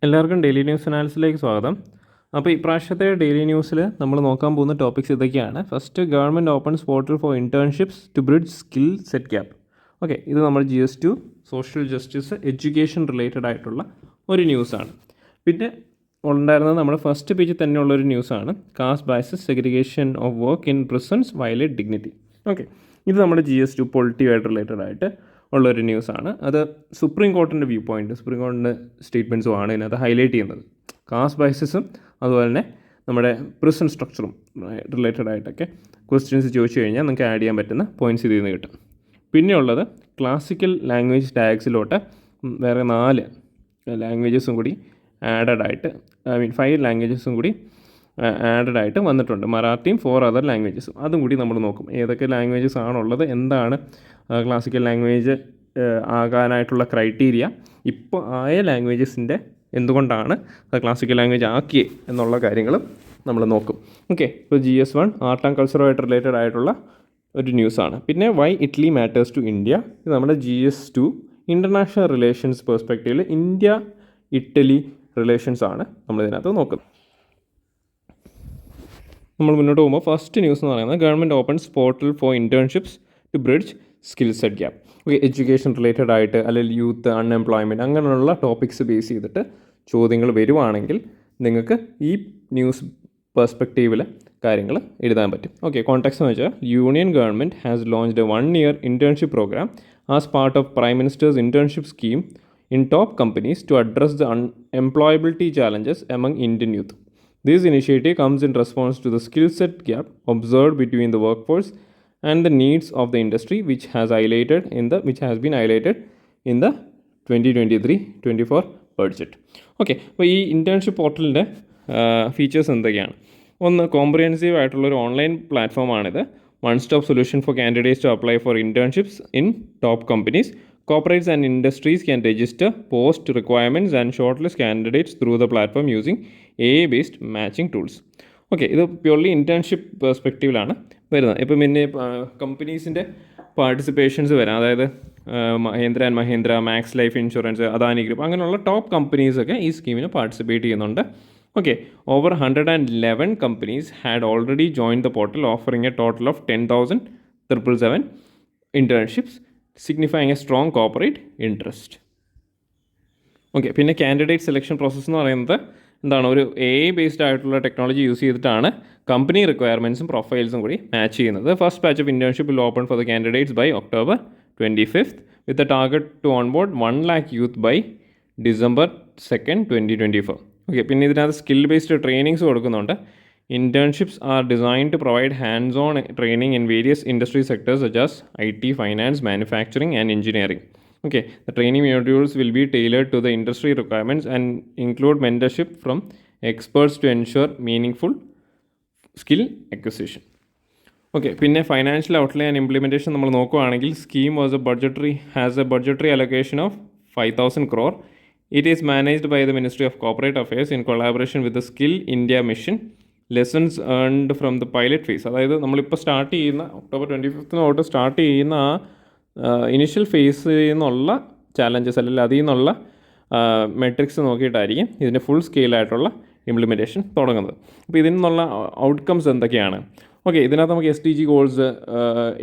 എല്ലാവർക്കും daily news അനാലിസിലേക്ക് സ്വാഗതം. അപ്പോൾ ഇപ്രാവശ്യത്തെ ഡെയിലി ന്യൂസിൽ നമ്മൾ നോക്കാൻ പോകുന്ന ടോപ്പിക്സ് ഇതൊക്കെയാണ്. First, government opens portal for internships to bridge skill set gap. Okay, ഇത് നമ്മൾ GS2 social justice education related ആയിട്ടുള്ള ഒരു ന്യൂസാണ്. പിന്നെ ഉണ്ടായിരുന്നത് നമ്മുടെ ഫസ്റ്റ് പേജിൽ തന്നെയുള്ളൊരു ന്യൂസാണ്, caste biases segregation of work in prisons violate dignity. Okay, ഇത് നമ്മുടെ GS2 പൊളിറ്റിയുമായിട്ട് റിലേറ്റഡ് ആയിട്ട് ഉള്ളൊരു ന്യൂസാണ്. അത് സുപ്രീം കോർട്ടിൻ്റെ വ്യൂ പോയിൻറ്റ്, സുപ്രീം കോർട്ടിൻ്റെ സ്റ്റേറ്റ്മെൻറ്റ്സും ആണ് ഇതിനകത്ത് ഹൈലൈറ്റ് ചെയ്യുന്നത്. കാസ്റ്റ് ബയസസും അതുപോലെ തന്നെ നമ്മുടെ പ്രിസൺ സ്ട്രക്ചറും റിലേറ്റഡ് ആയിട്ടൊക്കെ ക്വസ്റ്റ്യൻസ് ചോദിച്ചു കഴിഞ്ഞാൽ നിങ്ങൾക്ക് ആഡ് ചെയ്യാൻ പറ്റുന്ന പോയിൻറ്റ്സ് ഇതിൽ നിന്ന് കിട്ടും. പിന്നെയുള്ളത് ക്ലാസിക്കൽ ലാംഗ്വേജ് ടാഗ്സിലോട്ട് വേറെ 4 ലാംഗ്വേജസും കൂടി ആഡഡ് ആയിട്ട്, 5 ലാംഗ്വേജസും കൂടി ആഡഡ് ആയിട്ട് വന്നിട്ടുണ്ട്. മറാഠിയും 4 അതർ ലാംഗ്വേജസും അതും കൂടി നമ്മൾ നോക്കും. ഏതൊക്കെ ലാംഗ്വേജസ് ആണുള്ളത്, എന്താണ് ക്ലാസിക്കൽ ലാംഗ്വേജ് ആകാനായിട്ടുള്ള ക്രൈറ്റീരിയ, ഇപ്പോൾ ആയ ലാംഗ്വേജസിൻ്റെ എന്തുകൊണ്ടാണ് അത് ക്ലാസിക്കൽ ലാംഗ്വേജ് ആക്കിയേ എന്നുള്ള കാര്യങ്ങളും നമ്മൾ നോക്കും. ഓക്കെ, ഇപ്പോൾ GS1 ആർട്ട് ആൻഡ് കൾച്ചറുമായിട്ട് റിലേറ്റഡ് ആയിട്ടുള്ള ഒരു ന്യൂസാണ്. പിന്നെ why Italy matters to India, ഇത് നമ്മുടെ GS2 ഇൻ്റർനാഷണൽ റിലേഷൻസ് പെർസ്പെക്റ്റീവിൽ ഇന്ത്യ ഇറ്റലി റിലേഷൻസ് ആണ് നമ്മളിതിനകത്ത് നോക്കുന്നത്. നമ്മൾ മുന്നോട്ട് പോകുമ്പോൾ ഫസ്റ്റ് ന്യൂസ് എന്ന് പറയുന്നത് government opens portal for internships to bridge skill set gap. Okay, education related ആയിട്ട് അല്ലെങ്കിൽ യൂത്ത് അൺഎംപ്ലോയ്മെൻറ്റ് അങ്ങനെയുള്ള ടോപ്പിക്സ് ബേസ് ചെയ്തിട്ട് ചോദ്യങ്ങൾ വരുവാണെങ്കിൽ നിങ്ങൾക്ക് ഈ ന്യൂസ് പെർസ്പെക്റ്റീവിൽ കാര്യങ്ങൾ എഴുതാൻ പറ്റും. ഓക്കെ, കോൺടാക്ട്സ് എന്ന് വെച്ചാൽ union government has launched 1 year internship program as part of Prime Minister's internship scheme in top companies to address the employability challenges among Indian youth. This initiative comes in response to the skill set gap observed between the workforce and the needs of the industry, which has been highlighted in the 2023-24 budget. Okay, അപ്പോൾ ഈ internship പോർട്ടലിൻ്റെ features എന്തൊക്കെയാണ്? ഒന്ന്, comprehensive ആയിട്ടുള്ളൊരു online പ്ലാറ്റ്ഫോമാണിത്. One stop solution for candidates to apply for internships in top companies. Corporates and industries can register, post requirements and shortlist candidates through the platform using AI-based matching tools. Okay, ഇത് purely internship പെർസ്പെക്റ്റീവിലാണ് വരുന്നത്. ഇപ്പം പിന്നെ കമ്പനീസിൻ്റെ participations വരാം, അതായത് Mahindra and Mahindra, Max Life Insurance, Adani group, അങ്ങനെയുള്ള top കമ്പനീസൊക്കെ ഈ സ്കീമിന് പാർട്ടിസിപ്പേറ്റ് ചെയ്യുന്നുണ്ട്. Okay, over 111 companies had already joined the portal, offering a total of 10,777 internships, signifying a strong corporate interest. Okay, പിന്നെ കാൻഡിഡേറ്റ് സെലക്ഷൻ പ്രോസസ്സ് എന്ന് പറയുന്നത് എന്താണ്, ഒരു AI ബേസ്ഡ് ആയിട്ടുള്ള ടെക്നോളജി യൂസ് ചെയ്തിട്ടാണ് കമ്പനി റിക്വയർമെൻറ്റ്സും പ്രൊഫൈൽസും കൂടി മാച്ച് ചെയ്യുന്നത്. First batch of internship will open for the candidates by October 25th with a target to onboard 1 lakh youth by December 2nd, 2024. Okay, പിന്നെ ഇതിനകത്ത് സ്കിൽ ബേസ്ഡ് ട്രെയിനിങ്സ് കൊടുക്കുന്നുണ്ട്. Internships are designed to provide hands-on training in various industry sectors such as IT, finance, manufacturing, and engineering. Okay, the training modules will be tailored to the industry requirements and include mentorship from experts to ensure meaningful skill acquisition. Okay, പിന്നെ financial outlay and implementation നമ്മൾ നോക്കുകയാണെങ്കിൽ scheme has a budgetary allocation of 5,000 crore. It is managed by the Ministry of Corporate Affairs in collaboration with the Skill India Mission. Lessons earned from the pilot phase, അതായത് നമ്മളിപ്പോൾ start ചെയ്യുന്ന October 25th തൊട്ട് start ചെയ്യുന്ന ആ initial ഫേസിൽ നിന്നുള്ള challenges അല്ലെങ്കിൽ അതിൽ നിന്നുള്ള മെട്രിക്സ് നോക്കിയിട്ടായിരിക്കും ഇതിൻ്റെ ഫുൾ സ്കെയിലായിട്ടുള്ള ഇംപ്ലിമെൻറ്റേഷൻ തുടങ്ങുന്നത്. അപ്പോൾ ഇതിൽ നിന്നുള്ള ഔട്ട്കംസ് എന്തൊക്കെയാണ്? ഓക്കെ, ഇതിനകത്ത് നമുക്ക് SDG ഗോൾസ്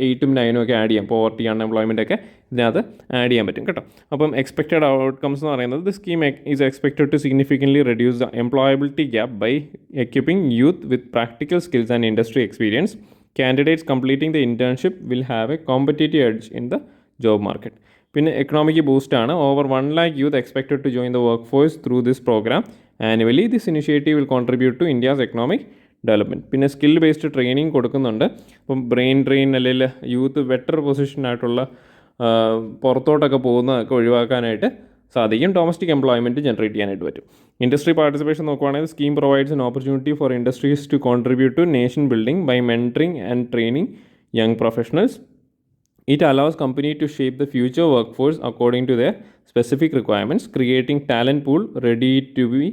8ഉം 9ഉം ഒക്കെ ആഡ് ചെയ്യാം. പോവർട്ടി, അൺഎംപ്ലോയ്മെൻ്റ് ഒക്കെ ഇതിനകത്ത് ആഡ് ചെയ്യാൻ പറ്റും കേട്ടോ. അപ്പം എക്സ്പെക്റ്റഡ് ഔട്ട്കംസ് എന്ന് പറയുന്നത് the scheme is expected to significantly reduce the employability gap by equipping youth with practical skills and industry experience. Candidates completing the internship will have a competitive edge in the job market. പിന്നെ economic ബൂസ്റ്റാണ്. Over 1 lakh youth expected to join the work force through this program annually. This initiative will contribute to India's economic development. പിന്നെ skill based training കൊടുക്കുന്നുണ്ട്. ഇപ്പം brain drain അല്ലെങ്കിൽ youth better പൊസിഷനായിട്ടുള്ള പുറത്തോട്ടൊക്കെ പോകുന്നതൊക്കെ ഒഴിവാക്കാനായിട്ട് സാധിക്കും. ഡൊമസ്റ്റിക് എംപ്ലോയ്മെൻറ്റ് ജനറേറ്റ് ചെയ്യാനായിട്ട് പറ്റും. ഇൻഡസ്ട്രി പാർട്ടിസിപ്പേഷൻ നോക്കുകയാണെങ്കിൽ scheme provides an opportunity for industries to contribute to nation building by mentoring and training young professionals. It allows company to shape the future workforce according to their specific requirements, creating talent pool ready to be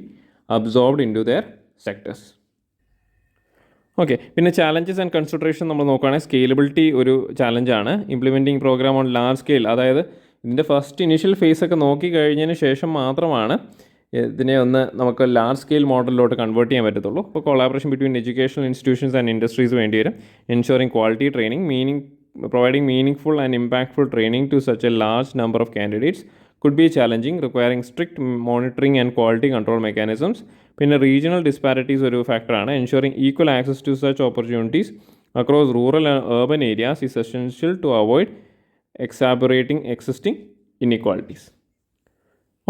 absorbed into their sectors. Okay, പിന്നെ challenges and consideration നമ്മൾ നോക്കുകയാണെങ്കിൽ scalability ഒരു ചാലഞ്ചാണ്. Implementing program on large scale, അതായത് ഇതിൻ്റെ first initial face ഒക്കെ നോക്കി കഴിഞ്ഞതിന് ശേഷം മാത്രമാണ് ഇതിനെ ഒന്ന് നമുക്ക് ലാർജ് സ്കെയിൽ മോഡലിലോട്ട് കൺവേർട്ട് ചെയ്യാൻ പറ്റത്തുള്ളൂ. അപ്പോൾ collaboration between educational institutions and industries വേണ്ടി വരും. Ensuring quality training providing meaningful and impactful training to such a large number of candidates could be challenging, requiring strict monitoring and quality control mechanisms. പിന്നെ regional disparities ഒരു ഫാക്ടറാണ്. Ensuring equal access to such opportunities across rural and urban areas is essential to avoid exacerbating existing inequalities.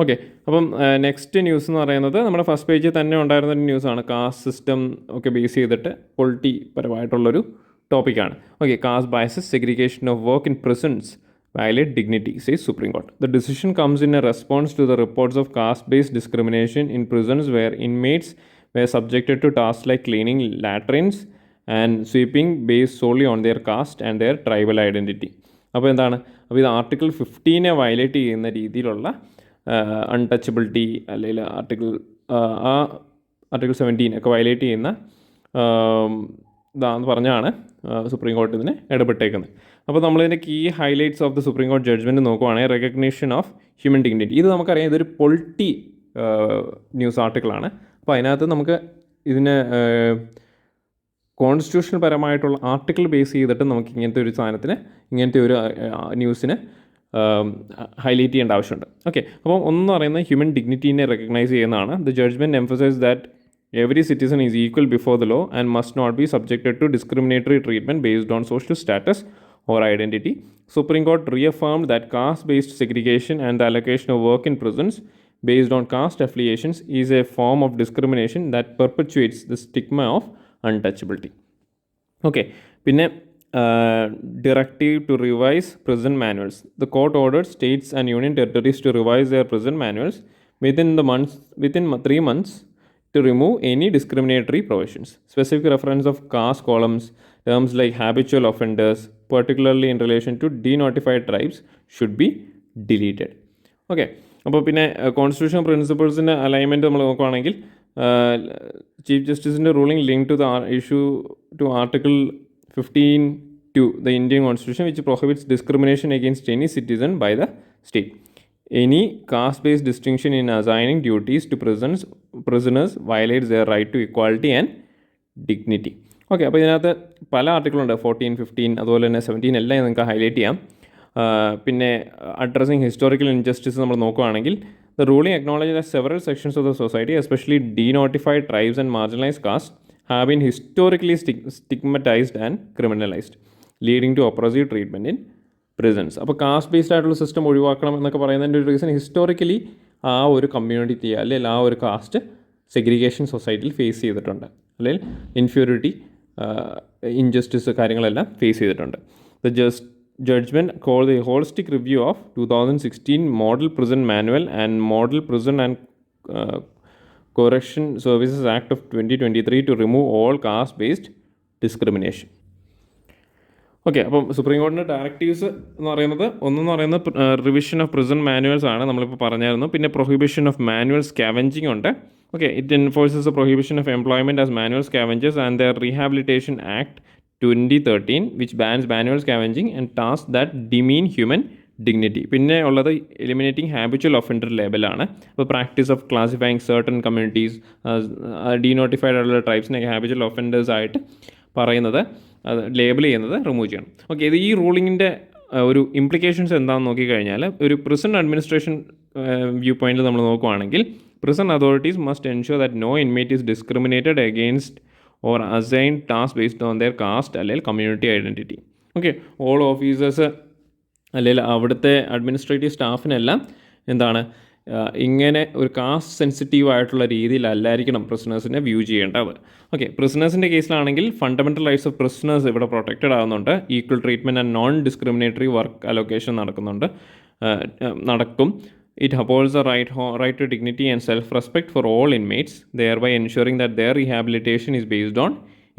Okay, അപ്പം next news എന്ന് പറയുന്നത് നമ്മുടെ first പേജിൽ തന്നെ ഉണ്ടായിരുന്ന ഒരു ന്യൂസാണ്. കാസ്റ്റ് സിസ്റ്റം ഒക്കെ ബേസ് ചെയ്തിട്ട് പൊളിറ്റി പരമായിട്ടുള്ളൊരു ടോപ്പിക്കാണ്. Okay, caste biases, segregation of work in prisons violate dignity, says Supreme Court. The decision comes in a response to the reports of caste-based discrimination in prisons where inmates were subjected to tasks like cleaning latrines and sweeping based solely on their caste and their tribal identity. അപ്പോൾ എന്താണ്, അപ്പോൾ ഇത് article 15 violate ചെയ്യുന്ന രീതിയിലുള്ള untouchability അല്ലെങ്കിൽ article 17 ഒക്കെ violate ചെയ്യുന്ന ഇതാന്ന് പറഞ്ഞാണ് സുപ്രീം കോടതി ഇതിനെ ഇടപെട്ടേക്കുന്നത്. അപ്പോൾ നമ്മളിതിൻ്റെ key highlights of the supreme കോടതി ജഡ്ജ്മെൻറ്റ് നോക്കുവാണെങ്കിൽ റെക്കഗ്നീഷൻ ഓഫ് ഹ്യൂമൻ ഡിഗ്നിറ്റി. ഇത് നമുക്കറിയാം, ഇതൊരു പൊളിറ്റി ന്യൂസ് ആർട്ടിക്കിളാണ്. അപ്പോൾ അതിനകത്ത് നമുക്ക് ഇതിന് കോൺസ്റ്റിറ്റ്യൂഷണൽ പരമായിട്ടുള്ള ആർട്ടിക്കിൾ ബേസ് ചെയ്തിട്ട് നമുക്ക് ഇങ്ങനത്തെ ഒരു സാധനത്തിന്, ഇങ്ങനത്തെ ഒരു ന്യൂസിന് ഹൈലൈറ്റ് ചെയ്യേണ്ട ആവശ്യമുണ്ട്. ഓക്കെ, അപ്പോൾ ഒന്ന് പറയുന്നത് ഹ്യൂമൻ ഡിഗ്നിറ്റീനെ റെക്കഗ്നൈസ് ചെയ്യുന്നതാണ്. The judgement emphasises that every citizen is equal before the law and must not be subjected to discriminatory treatment based on social status or identity. Supreme Court reaffirmed that caste-based segregation and the allocation of work in prisons based on caste affiliations is a form of discrimination that perpetuates the stigma of untouchability. Okay, പിന്നെ directive to revise prison manuals. The court ordered states and union territories to revise their prison manuals within 3 months to remove any discriminatory provisions. Specific reference of caste columns, terms like habitual offenders, particularly in relation to denotified tribes, should be deleted. Okay, അപ്പോൾ പിന്നെ constitution പ്രിൻസിപ്പിൾസിൻ്റെ alignment നമ്മൾ നോക്കുകയാണെങ്കിൽ chief ജസ്റ്റിസിൻ്റെ ruling link to the issue to article 15(2) the Indian Constitution, which prohibits discrimination against any citizen by the state. Any caste-based distinction in assigning duties to prisoners violates their right to equality and dignity. Okay, അപ്പോൾ ഇതിനകത്ത് പല ആർട്ടിക്കിളുണ്ട്, 14, 15, അതുപോലെ തന്നെ 17 എല്ലാം നിങ്ങൾക്ക് highlight ചെയ്യാം. പിന്നെ addressing historical injustice നമ്മൾ നോക്കുകയാണെങ്കിൽ the ruling acknowledge that several sections of the society, especially denotified tribes and marginalised caste, have been historically stigmatised and criminalised, leading to oppressive treatment in prisons. അപ്പോൾ caste based ആയിട്ടുള്ള system ഒഴിവാക്കണം എന്നൊക്കെ പറയുന്നതിൻ്റെ ഒരു reason historically ആ ഒരു community അല്ലെങ്കിൽ ആ ഒരു കാസ്റ്റ് സെഗ്രിഗേഷൻ സൊസൈറ്റിയിൽ ഫേസ് ചെയ്തിട്ടുണ്ട്, അല്ലെങ്കിൽ ഇൻഫീരിയോറിറ്റി, ഇൻജസ്റ്റിസ് കാര്യങ്ങളെല്ലാം ഫേസ് ചെയ്തിട്ടുണ്ട്. The judgment called the holistic review of 2016 Model Prison Manual and Model Prison and Correction Services Act of 2023 to remove all caste-based discrimination. Okay, അപ്പം supreme കോടതിൻ്റെ directives എന്ന് പറയുന്നത് ഒന്നെന്ന് പറയുന്നത് റിവിഷൻ ഓഫ് പ്രിസൺ മാനുവൽസ് ആണ്, നമ്മളിപ്പോൾ പറഞ്ഞായിരുന്നു. പിന്നെ പ്രൊഹിബിഷൻ ഓഫ് മാനുവൽ സ്കാവഞ്ചിങ് ഉണ്ട്. Okay, it enforces the prohibition of employment as manual scavengers and the rehabilitation act 2013 which bans manual scavenging and task that demean human dignity. പിന്നെ ഉള്ളത് eliminating habitual offender ലേബലാണ്. അപ്പോൾ practice of classifying certain communities, denotified ആയിട്ടുള്ള ട്രൈബ്സിനെയൊക്കെ habitual offenders ആയിട്ട് പറയുന്നത്, അത് label ചെയ്യുന്നത് റിമൂവ് ചെയ്യണം. ഓക്കെ, ഇത് ഈ റൂളിങ്ങിൻ്റെ ഒരു ഇംപ്ലിക്കേഷൻസ് എന്താണെന്ന് നോക്കിക്കഴിഞ്ഞാൽ, ഒരു പ്രിസൺ അഡ്മിനിസ്ട്രേഷൻ വ്യൂ പോയിന്റിൽ നമ്മൾ നോക്കുകയാണെങ്കിൽ, prison authorities must ensure that no inmate is discriminated against or assign task based on their caste അല്ലെങ്കിൽ community identity. Okay, all officers അല്ലെങ്കിൽ അവിടുത്തെ അഡ്മിനിസ്ട്രേറ്റീവ് സ്റ്റാഫിനെല്ലാം എന്താണ് ഇങ്ങനെ ഒരു കാസ്റ്റ് സെൻസിറ്റീവ് ആയിട്ടുള്ള രീതിയിലല്ലായിരിക്കണം പ്രിസണേഴ്സിനെ വ്യൂ ചെയ്യേണ്ടത്. ഓക്കെ, പ്രിസണേഴ്സിൻ്റെ കേസിലാണെങ്കിൽ ഫണ്ടമെൻ്റൽ റൈറ്റ്സ് ഓഫ് പ്രിസണേഴ്സ് ഇവിടെ പ്രൊട്ടക്റ്റഡ് ആകുന്നുണ്ട്. Equal treatment and non discriminatory work allocation നടക്കും. It upholds the right to dignity and self respect for all inmates, thereby ensuring that their rehabilitation is based on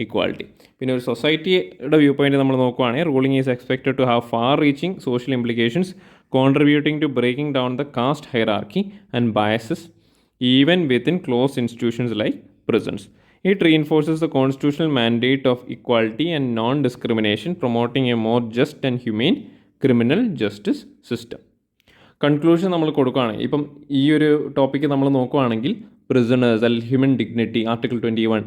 equality. പിന്നെ ഒരു സൊസൈറ്റിയുടെ view point നമ്മൾ നോക്കുകയാണെങ്കിൽ, ruling is expected to have far reaching social implications contributing to breaking down the caste hierarchy and biases even within closed institutions like prisons. It reinforces the constitutional mandate of equality and non-discrimination, promoting a more just and humane criminal justice system. Conclusion നമ്മൾ കൊടുക്കുകയാണെങ്കിൽ ഇപ്പം ഈ ഒരു topic നമ്മൾ നോക്കുകയാണെങ്കിൽ prisoners അല്ലെങ്കിൽ human dignity article 21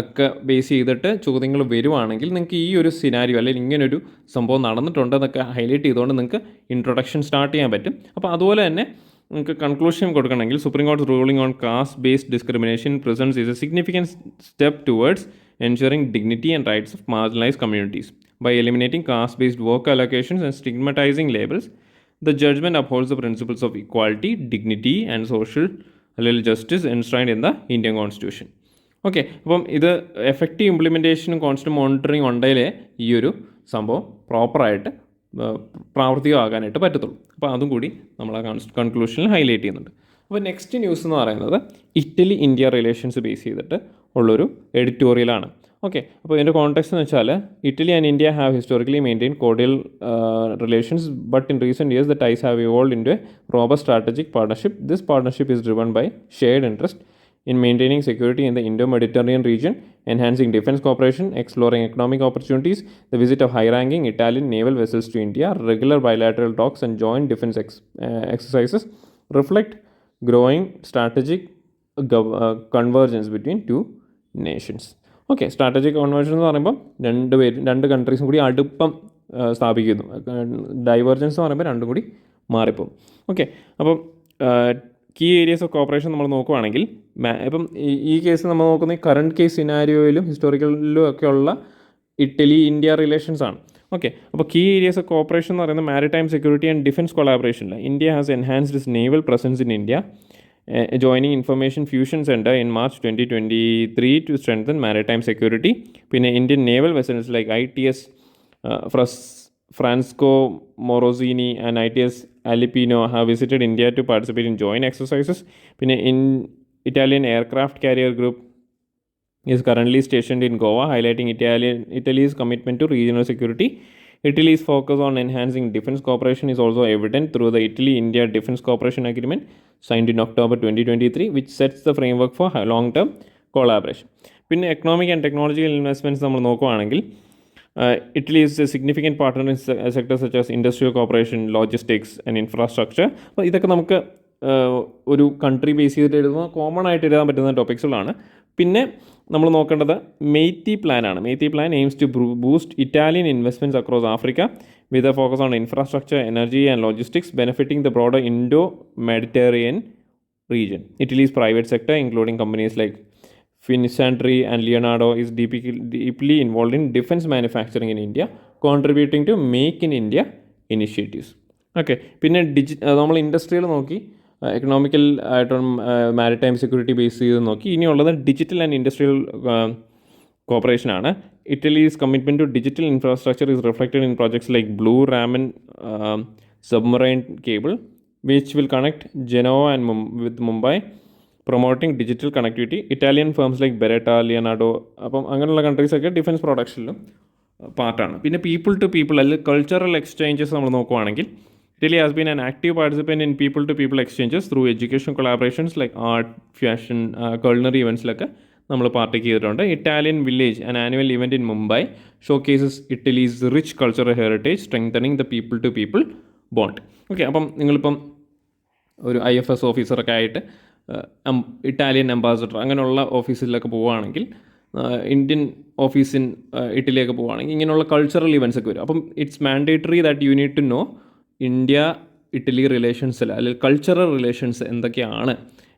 ഒക്കെ base ചെയ്തിട്ട് ചോദ്യങ്ങൾ വരുവാണെങ്കിൽ നിങ്ങൾക്ക് ഈ ഒരു സിനാരിയോ അല്ലെങ്കിൽ ഇങ്ങനൊരു സംഭവം നടന്നിട്ടുണ്ടെന്നൊക്കെ ഹൈലൈറ്റ് ചെയ്തുകൊണ്ട് നിങ്ങൾക്ക് ഇൻട്രൊഡക്ഷൻ സ്റ്റാർട്ട് ചെയ്യാൻ പറ്റും. അപ്പോൾ അതുപോലെ തന്നെ നിങ്ങൾക്ക് കൺക്ലൂഷൻ കൊടുക്കണമെങ്കിൽ സുപ്രീം കോടതി ruling on caste based discrimination presence is a significant step towards ensuring dignity and rights of marginalized communities. By eliminating caste-based work allocations and stigmatizing labels, the judgment upholds the principles of equality, dignity and social justice enshrined in the Indian Constitution. Okay, അപ്പം ഇത് effective ഇംപ്ലിമെൻറ്റേഷനും constant monitoring ഉണ്ടെങ്കിലേ ഈ ഒരു സംഭവം പ്രോപ്പറായിട്ട് പ്രാവർത്തികമാകാനായിട്ട് പറ്റത്തുള്ളൂ. അപ്പോൾ അതും കൂടി നമ്മൾ ആ കൺക്ലൂഷനിൽ ഹൈലൈറ്റ് ചെയ്യുന്നുണ്ട്. അപ്പോൾ നെക്സ്റ്റ് ന്യൂസ് എന്ന് പറയുന്നത് ഇറ്റലി ഇന്ത്യ റിലേഷൻസ് ബേസ് ചെയ്തിട്ട് ഉള്ളൊരു എഡിറ്റോറിയലാണ്. ഓക്കെ, അപ്പോൾ ഇതിൻ്റെ കോൺടെക്സ്റ്റ് എന്ന് വെച്ചാൽ Italy and India have historically maintain cordial relations but in recent years the ties have evolved into a robust strategic partnership. This partnership is driven by shared interest in maintaining security in the Indo-Mediterranean region, enhancing defense cooperation, exploring economic opportunities, the visit of high-ranking Italian naval vessels to India, regular bilateral talks and joint defense exercises reflect growing strategic convergence between two nations. Okay, strategic conversion എന്ന് പറയുമ്പോൾ രണ്ട് കൺട്രീസും കൂടി അടുപ്പം സ്ഥാപിക്കുന്നു. Divergence എന്ന് പറയുമ്പോൾ രണ്ടും കൂടി മാറിപ്പോകും. ഓക്കെ, അപ്പം കീ ഏരിയസ് ഓഫ് കോപ്പറേഷൻ നമ്മൾ നോക്കുവാണെങ്കിൽ ഇപ്പം ഈ കേസ് നമ്മൾ നോക്കുന്ന ഈ കറണ്ട് കേസ് സിനാരിയോയിലും ഹിസ്റ്റോറിക്കലിലും ഒക്കെ ഉള്ള ഇറ്റലി ഇന്ത്യ റിലേഷൻസ് ആണ്. ഓക്കെ, അപ്പോൾ കീ ഏരിയസ് ഓഫ് കോപ്പറേഷൻ എന്ന് പറയുന്നത് മാരിടൈം സെക്യൂരിറ്റി ആൻഡ് ഡിഫൻസ് കൊളാബറേഷനിൽ India has enhanced its naval presence in India, joining Information Fusion Center in March 2023 to strengthen maritime security. പിന്നെ Indian naval vessels like ITS Francesco Morosini and ITS Alipino have visited India to participate in joint exercises. പിന്നെ Italian aircraft carrier group is currently stationed in Goa, highlighting Italy's commitment to regional security. Italy's focus on enhancing defense cooperation is also evident through the Italy-India Defense Cooperation Agreement signed in October 2023, which sets the framework for long-term collaboration. പിന്നെ economic and technological investments നമ്മൾ നോക്കുകയാണെങ്കിൽ Italy is a significant partner in sectors such as industrial cooperation, logistics and infrastructure. അപ്പോൾ ഇതൊക്കെ നമുക്ക് ഒരു country base ചെയ്തിട്ട് എഴുതുമ്പോൾ common ആയിട്ട് എഴുതാൻ പറ്റുന്ന ടോപ്പിക്സുകളാണ്. പിന്നെ നമ്മൾ നോക്കേണ്ടത് മെയ്റ്റി പ്ലാൻ ആണ്. Mattei plan aims to boost Italian investments across Africa with a focus on infrastructure, energy and logistics, benefiting the broader Indo-Mediterranean region. Italy's private sector, including companies like Fincantieri and Leonardo, is deeply involved in defense manufacturing in India, contributing to Make in India initiatives. Okay, പിന്നെ നമ്മൾ ഇൻഡസ്ട്രിയിൽ നോക്കി, economical ആയിട്ടും maritime security base ചെയ്ത് നോക്കി. ഇനിയുള്ളത് digital and industrial കോപ്പറേഷനാണ്. Italy's commitment to digital infrastructure is reflected in projects like Blue Raman submarine cable which will connect Genoa and with Mumbai, promoting digital connectivity. Italian firms like Beretta, Leonardo, അപ്പം അങ്ങനെയുള്ള കൺട്രീസൊക്കെ defence പ്രൊഡക്ഷനിലും പാർട്ടാണ്. പിന്നെ people to people അല്ലെങ്കിൽ cultural exchanges നമ്മൾ നോക്കുവാണെങ്കിൽ Italy has been an active participant in people to people exchanges through education collaborations like art, fashion, culinary events-ലൊക്കെ നമ്മൾ partake ചെയ്തിട്ടുണ്ട്. Italian village, an annual event in Mumbai, showcases Italy's rich cultural heritage, strengthening the people to people bond. Okay, അപ്പം നിങ്ങളിപ്പം ഒരു IFS ഓഫീസറൊക്കെ ആയിട്ട് Italian ambassador അങ്ങനെയുള്ള ഓഫീസിലൊക്കെ പോവുകയാണെങ്കിൽ, Indian office in ഇറ്റലിയൊക്കെ പോവുകയാണെങ്കിൽ ഇങ്ങനെയുള്ള കൾച്ചറൽ ഇവൻറ്റ്സ് ഒക്കെ വരും. അപ്പം it's mandatory that you need to know India Italy റിലേഷൻസിൽ അല്ലെങ്കിൽ കൾച്ചറൽ റിലേഷൻസ് എന്തൊക്കെയാണ്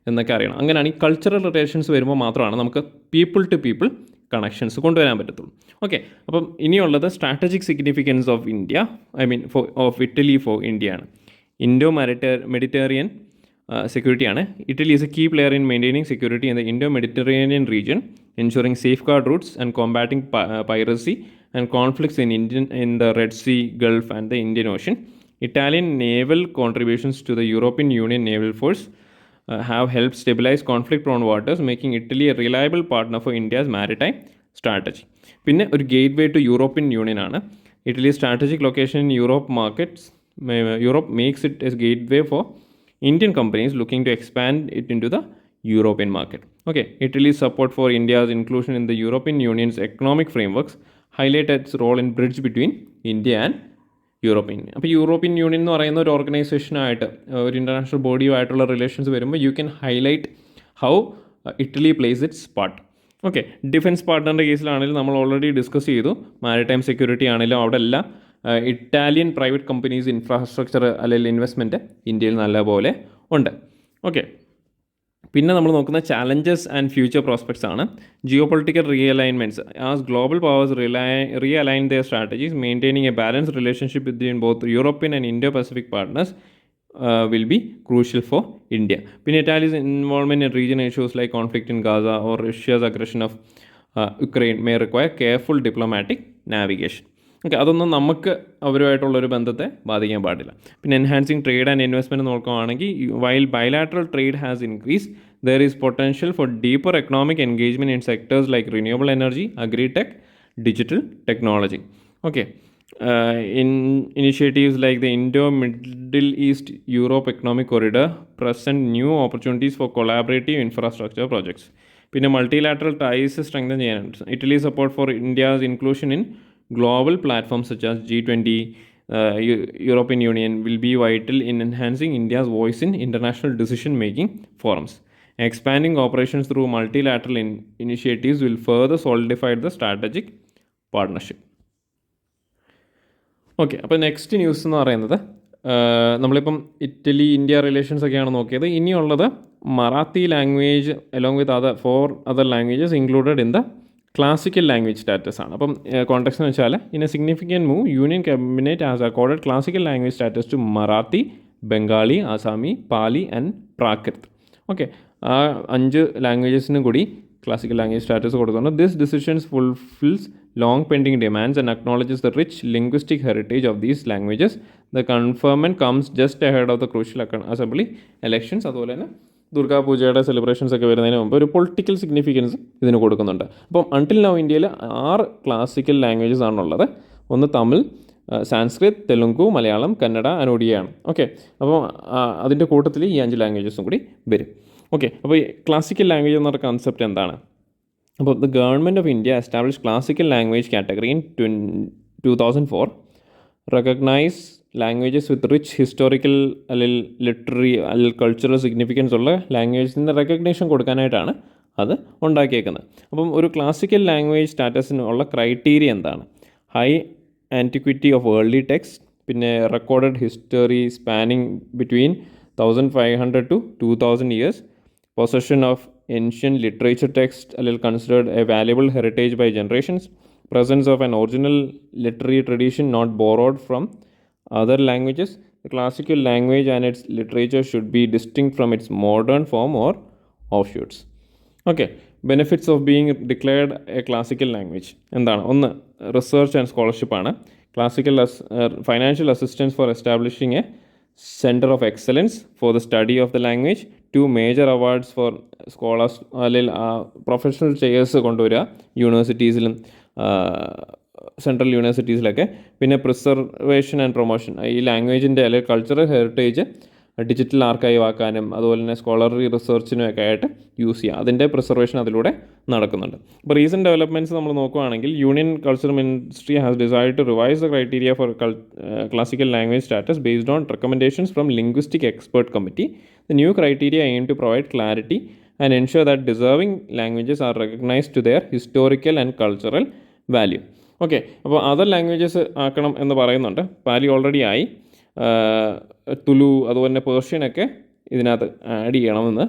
എന്നൊക്കെ അറിയണം. അങ്ങനെയാണ് ഈ കൾച്ചറൽ റിലേഷൻസ് വരുമ്പോൾ മാത്രമാണ് നമുക്ക് പീപ്പിൾ ടു പീപ്പിൾ കണക്ഷൻസ് കൊണ്ടുവരാൻ പറ്റത്തുള്ളൂ. ഓക്കെ, അപ്പം ഇനിയുള്ളത് strategic significance of India, of Italy for India ആണ്. Indo-Mediterranean security ആണ്. Italy is a key player in maintaining security in the Indo-Mediterranean region, ensuring safeguard routes and combating piracy and conflicts in the Red Sea, Gulf and the Indian Ocean. Italian naval contributions to the European Union Naval Force have helped stabilize conflict-prone waters, making Italy a reliable partner for India's maritime strategy. പിന്നെ ഒരു gateway to European union ആണ്. Italy's strategic location in Europe makes it a gateway for Indian companies looking to expand it into the European market. Okay, Italy's support for India's inclusion in the European Union's economic frameworks highlight its role in bridge between India and European Union. അപ്പോൾ European Union എന്ന് പറയുന്ന ഒരു ഓർഗനൈസേഷനായിട്ട് ഒരു international ബോഡിയുമായിട്ടുള്ള relations വരുമ്പോൾ you can highlight how Italy plays its part. Okay, defence പാർട്ട്ണറിൻ്റെ കേസിലാണെങ്കിലും നമ്മൾ ഓൾറെഡി ഡിസ്കസ് ചെയ്തു. മാരിടൈം സെക്യൂരിറ്റി ആണെങ്കിലും അവിടെ എല്ലാം ഇറ്റാലിയൻ പ്രൈവറ്റ് കമ്പനീസ് ഇൻഫ്രാസ്ട്രക്ചർ അല്ലെങ്കിൽ ഇൻവെസ്റ്റ്മെൻറ്റ് ഇന്ത്യയിൽ നല്ലപോലെ ഉണ്ട്. ഓക്കെ, പിന്നെ നമ്മൾ നോക്കുന്ന ചാലഞ്ചസ് ആൻഡ് ഫ്യൂച്ചർ പ്രോസ്പെക്ട്സ് ആണ്. Geo political realignments as global powers realign their strategies maintaining a balanced relationship between both European and Indo Pacific partners will be crucial for India. പിന്നെ Italy's involvement in regional issues like conflict in Gaza or Russia's aggression of Ukraine may require careful diplomatic navigation. Okay, അതൊന്നും നമുക്ക് അവരുമായിട്ടുള്ളൊരു ബന്ധത്തെ ബാധിക്കാൻ പാടില്ല. പിന്നെ enhancing trade and investment നോക്കുകയാണെങ്കിൽ while bilateral trade has increase there is potential four deeper economic engagement in sectors like renewable energy, agritech, digital technology. Okay, in initiatives like the Indo-Middle East Europe Economic Corridor present new opportunities for collaborative infrastructure projects. പിന്നെ multilateral ties strengthen ചെയ്യാനുണ്ട്. Italy's support for India's inclusion in global platforms such as G20, European Union will be vital in enhancing India's voice in international decision-making forums. Expanding operations through multilateral initiatives will further solidify the strategic partnership. Okay, അപ്പോൾ next news എന്ന് പറയുന്നത് നമ്മളിപ്പം Italy India relations ഒക്കെയാണ് നോക്കിയത്. ഇനിയുള്ളത് Marathi language along with other languages included in the classical language status ആണ്. അപ്പം context എന്ന് വെച്ചാൽ in a significant move union cabinet has accorded classical language status to Marathi, Bengali, Asami, Pali and Prakrit. Okay, ആ 5 ലാംഗ്വേജസിനും കൂടി ക്ലാസിക്കൽ ലാംഗ്വേജ് സ്റ്റാറ്റസ് കൊടുക്കുന്നുണ്ട്. This decisions fulfils long pending demands and acknowledges the rich linguistic heritage of these languages. The conferment comes just ahead of the crucial assembly elections. അതുപോലെ തന്നെ ദുർഗാ പൂജയുടെ celebrations ഒക്കെ വരുന്നതിന് മുമ്പ് ഒരു പൊളിറ്റിക്കൽ സിഗ്നിഫിക്കൻസ് ഇതിന് കൊടുക്കുന്നുണ്ട്. അപ്പം അൺടിൽ നൗ ഇന്ത്യയിൽ 6 ക്ലാസിക്കൽ ലാംഗ്വേജസ് ആണുള്ളത്. ഒന്ന് തമിഴ്, സാൻസ്ക്രിത്, തെലുങ്കു, മലയാളം, കന്നഡ ആൻഡ് ഒഡിയയാണ്. ഓക്കെ, അപ്പോൾ അതിൻ്റെ കൂട്ടത്തിൽ ഈ 5 ലാംഗ്വേജസും കൂടി വരും. ഓക്കെ, അപ്പോൾ ഈ ക്ലാസിക്കൽ ലാംഗ്വേജ് എന്ന കൺസെപ്റ്റ് എന്താണ്? അപ്പോൾ the government of India establish classical language category in 2004, recognise languages with rich historical അല്ലെങ്കിൽ ലിറ്റററി അല്ലെങ്കിൽ കൾച്ചറൽ സിഗ്നിഫിക്കൻസ് ഉള്ള ലാംഗ്വേജസിൻ്റെ റെക്കഗ്നേഷൻ കൊടുക്കാനായിട്ടാണ് അത് ഉണ്ടാക്കിയേക്കുന്നത്. അപ്പം ഒരു ക്ലാസിക്കൽ ലാംഗ്വേജ് സ്റ്റാറ്റസിനുള്ള ക്രൈറ്റീരിയ എന്താണ്? High antiquity of early text, പിന്നെ recorded history spanning between 1500 to 2000 years, possession of ancient literature text considered a valuable heritage by generations, presence of an original literary tradition not borrowed from other languages. The classical language and its literature should be distinct from its modern form or offshoots. Okay, benefits of being declared a classical language എന്താണ്? ഒന്ന്, research and scholarship ആണ്. Classical financial assistance for establishing A centre of excellence for the study of the language. 2 major awards four scholars അല്ലെങ്കിൽ professional chairs കൊണ്ടുവരിക യൂണിവേഴ്സിറ്റീസിലും central യൂണിവേഴ്സിറ്റീസിലൊക്കെ. പിന്നെ preservation and promotion, ഈ ലാംഗ്വേജിൻ്റെ അല്ലെങ്കിൽ cultural heritage digital archive ആക്കാനും അതുപോലെ തന്നെ സ്കോളറി റിസർച്ചിനും ഒക്കെ ആയിട്ട് യൂസ് ചെയ്യുക. അതിൻ്റെ പ്രിസർവേഷൻ അതിലൂടെ നടക്കുന്നുണ്ട്. ഇപ്പോൾ റീസെൻറ്റ് ഡെവലപ്മെൻറ്റ്സ് നമ്മൾ നോക്കുകയാണെങ്കിൽ union culture ministry has decide to revise the criteria for classical language status based on recommendations from linguistic expert committee. The new criteria aim to provide clarity and ensure that deserving languages are recognized to their historical and cultural value. Okay, അപ്പോൾ other languages ആക്കണം എന്ന് പറയുന്നുണ്ട്. പാലി already ആയി. തുലു അതുപോലെ തന്നെ പേർഷ്യനൊക്കെ ഇതിനകത്ത് add ചെയ്യണമെന്ന്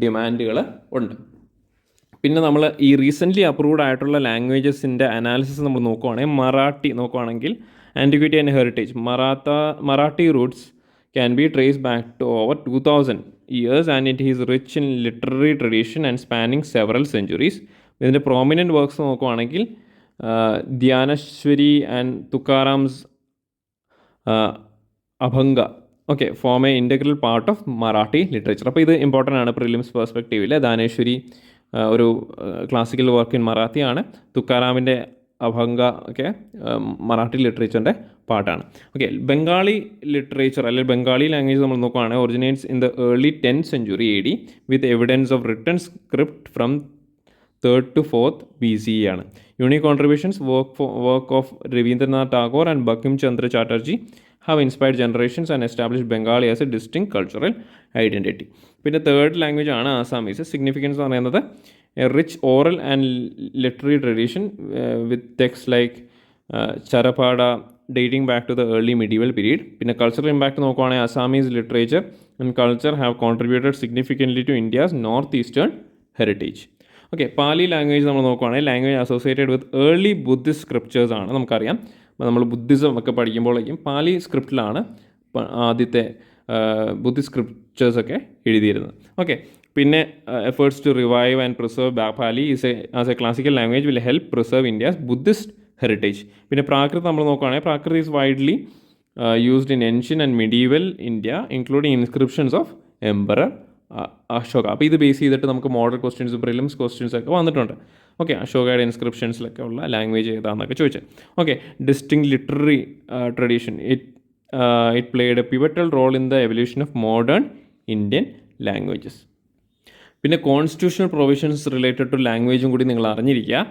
ഡിമാൻഡുകൾ ഉണ്ട്. പിന്നെ നമ്മൾ ഈ റീസെൻ്റ്ലി അപ്രൂവ്ഡ് ആയിട്ടുള്ള ലാംഗ്വേജസിൻ്റെ അനാലിസിസ് നമ്മൾ നോക്കുവാണെങ്കിൽ മറാഠി നോക്കുവാണെങ്കിൽ antiquity and heritage Marathi Roots can be traced back to over 2000 years and it is rich in literary tradition and spanning several centuries. ഇതിൻ്റെ പ്രോമിനൻറ്റ് വർക്ക്സ് നോക്കുവാണെങ്കിൽ Dnyaneshwari and Tukaram's abhang okay form a integral part of Marathi literature. അപ്പോൾ ഇത് important ആണ് prelims പെർസ്പെക്റ്റീവിൽ. ധാനേശ്വരി ഒരു classical work in മറാത്തിയാണ്. തുക്കാറാമിൻ്റെ അഭംഗ ഒക്കെ മറാഠി ലിറ്ററേച്ചറിൻ്റെ പാർട്ടാണ്. ഓക്കെ, ബംഗാളി ലിറ്ററേച്ചർ അല്ലെങ്കിൽ ബംഗാളി ലാംഗ്വേജ് നമ്മൾ നോക്കുകയാണെങ്കിൽ originates in the early 10th century AD with evidence of written script from 3rd to 4th BCE ആണ്. Unique contributions work of Rabindranath Tagore and Bankim Chandra Chatterjee have inspired generations and established Bengali as a distinct cultural identity. പിന്നെ third language ആണ് Assamese. Significance എന്ന് പറയുന്നത് a rich oral and literary tradition with text like Charyapada dating back to the early medieval period. പിന്നെ cultural impact നോക്കുവാണെങ്കിൽ Assamese literature and culture have contributed significantly to India's north eastern heritage. Okay, Pali language നമ്മൾ നോക്കുവാണെങ്കിൽ language associated with early Buddhist scriptures ആണ്. നമുക്കറിയാം, നമ്മൾ Buddhism ഒക്കെ പഠിക്കുമ്പോഴേക്കും പാലി സ്ക്രിപ്റ്റിലാണ് ആദ്യത്തെ Buddhist സ്ക്രിപ്റ്റേഴ്സൊക്കെ എഴുതിയിരുന്നത്. ഓക്കെ, പിന്നെ efforts to revive and preserve Pali as a classical language will help preserve India's Buddhist heritage. പിന്നെ പ്രാകൃത് നമ്മൾ നോക്കുകയാണെങ്കിൽ Prakrit is widely used in ancient and medieval India including inscriptions of emperor Ashoka. അപ്പോൾ ഇത് ബേസ് ചെയ്തിട്ട് നമുക്ക് മോഡൽ ക്വസ്റ്റ്യൻസും പ്രിലിംസ് ക്വസ്റ്റ്യൻസൊക്കെ വന്നിട്ടുണ്ട്. ഓക്കെ, അശോകയുടെ ഇൻസ്ക്രിപ്ഷൻസിലൊക്കെ ഉള്ള ലാംഗ്വേജ് ഏതാണെന്നൊക്കെ ചോദിച്ചത്. Okay, distinct literary tradition it played a pivotal role in the evolution of modern Indian languages. പിന്നെ കോൺസ്റ്റിറ്റ്യൂഷണൽ പ്രൊവിഷൻസ് റിലേറ്റഡ് ടു ലാംഗ്വേജും കൂടി നിങ്ങൾ അറിഞ്ഞിരിക്കുക.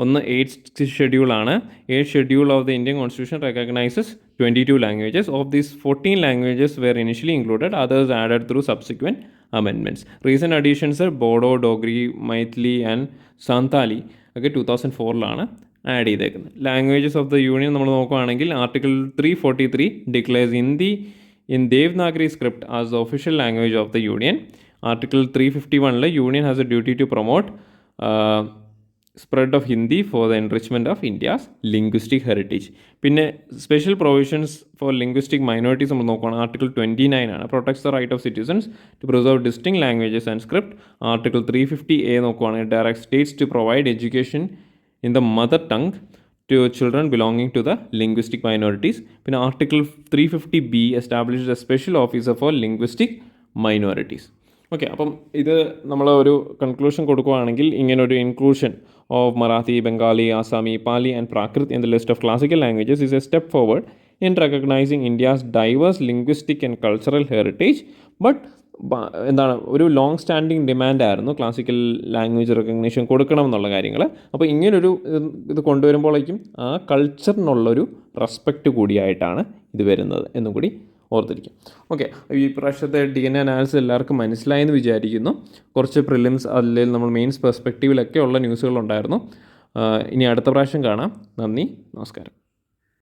ഒന്ന് 8th ഷെഡ്യൂളാണ്. 8th schedule of the Indian constitution recognises 22 languages. Of these 14 languages were initially included, others added through subsequent amendments. Recent additions are Bodo, Dogri, Maithili and Santali ഒക്കെ 2004 add ചെയ്തേക്കുന്നത്. Languages of the union നമ്മൾ നോക്കുകയാണെങ്കിൽ article 343 declares Hindi in Devanagari script as the official language of the union. Article 351 union has a duty to promote spread of Hindi for the enrichment of India's linguistic heritage. പിന്നെ special provisions for linguistic minorities നമ്മൾ നോക്കുകയാണ്. Article 29 ആണ്. Protects the right of citizens to preserve distinct languages and script. Article 350A നോക്കുകയാണെങ്കിൽ direct states to provide education in the mother tongue to children belonging to the linguistic minorities. പിന്നെ article 350B establish a special officer for linguistic minorities. Okay, അപ്പം ഇത് നമ്മൾ ഒരു conclusion കൊടുക്കുകയാണെങ്കിൽ ഇങ്ങനൊരു inclusion of Marathi, Bengali, Asami, Pali and Prakrit in the list of classical languages is a step forward in recognising India's diverse linguistic and cultural heritage. But എന്താണ്, ഒരു long standing ഡിമാൻഡായിരുന്നു classical language recognition കൊടുക്കണം എന്നുള്ള കാര്യങ്ങൾ. അപ്പോൾ ഇങ്ങനൊരു ഇത് കൊണ്ടുവരുമ്പോഴേക്കും ആ കൾച്ചറിനുള്ളൊരു റെസ്പെക്റ്റ് കൂടിയായിട്ടാണ് ഇത് വരുന്നത് എന്നും കൂടി ഓർത്തിരിക്കും. ഓക്കെ, ഈ പ്രാവശ്യത്തെ DNA അനാലിസിസ് എല്ലാവർക്കും മനസ്സിലായെന്ന് വിചാരിക്കുന്നു. കുറച്ച് പ്രിലിംസ് അല്ലെങ്കിൽ നമ്മൾ മെയിൻസ് പെർസ്പെക്റ്റീവിലൊക്കെ ഉള്ള ന്യൂസുകളുണ്ടായിരുന്നു. ഇനി അടുത്ത പ്രാവശ്യം കാണാം. നന്ദി, നമസ്കാരം.